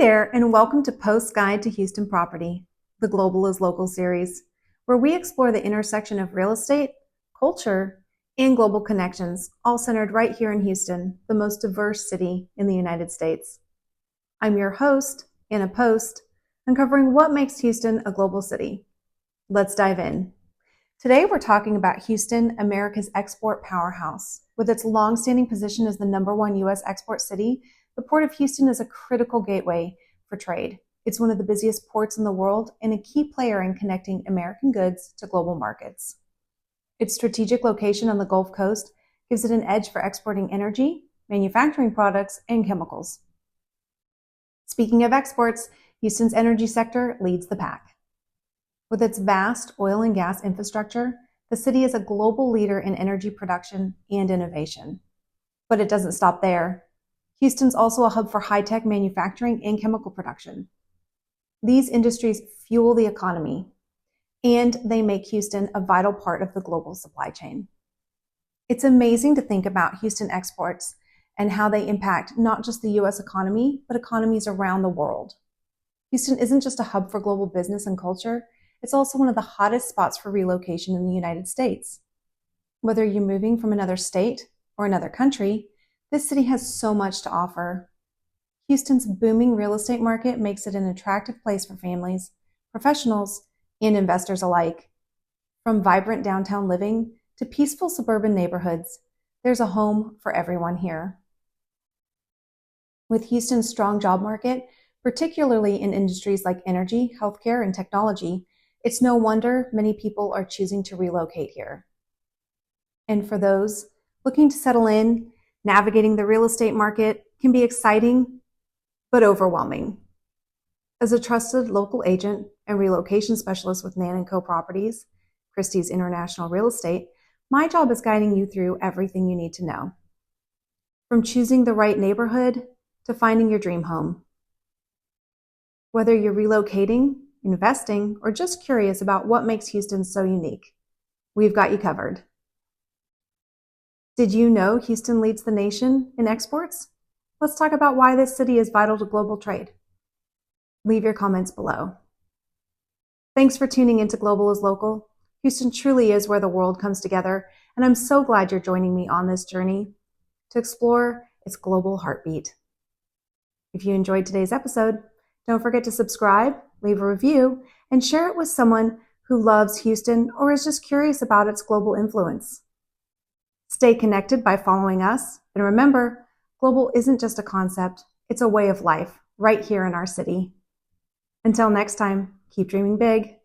there, and welcome to Post's Guide to Houston Property, the Global is Local series, where we explore the intersection of real estate, culture, and global connections, all centered right here in Houston, the most diverse city in the United States. I'm your host, Anna Post, uncovering what makes Houston a global city. Let's dive in. Today, we're talking about Houston, America's export powerhouse. With its long-standing position as the #1 U.S. export city, the Port of Houston is a critical gateway for trade. It's one of the busiest ports in the world and a key player in connecting American goods to global markets. Its strategic location on the Gulf Coast gives it an edge for exporting energy, manufacturing products, and chemicals. Speaking of exports, Houston's energy sector leads the pack. With its vast oil and gas infrastructure, the city is a global leader in energy production and innovation. But it doesn't stop there. Houston's also a hub for high-tech manufacturing and chemical production. These industries fuel the economy, and they make Houston a vital part of the global supply chain. It's amazing to think about Houston exports and how they impact not just the U.S. economy, but economies around the world. Houston isn't just a hub for global business and culture, it's also one of the hottest spots for relocation in the United States. Whether you're moving from another state or another country, this city has so much to offer. Houston's booming real estate market makes it an attractive place for families, professionals, and investors alike. From vibrant downtown living to peaceful suburban neighborhoods, there's a home for everyone here. With Houston's strong job market, particularly in industries like energy, healthcare, and technology, it's no wonder many people are choosing to relocate here. And for those looking to settle in, navigating the real estate market can be exciting, but overwhelming. As a trusted local agent and relocation specialist with Nan & Co. Properties, Christie's International Real Estate, my job is guiding you through everything you need to know. From choosing the right neighborhood to finding your dream home. Whether you're relocating, investing, or just curious about what makes Houston so unique, we've got you covered. Did you know Houston leads the nation in exports? Let's talk about why this city is vital to global trade. Leave your comments below. Thanks for tuning into Global is Local. Houston truly is where the world comes together, and I'm so glad you're joining me on this journey to explore its global heartbeat. If you enjoyed today's episode, don't forget to subscribe, leave a review, and share it with someone who loves Houston or is just curious about its global influence. Stay connected by following us, and remember, global isn't just a concept, it's a way of life right here in our city. Until next time, keep dreaming big.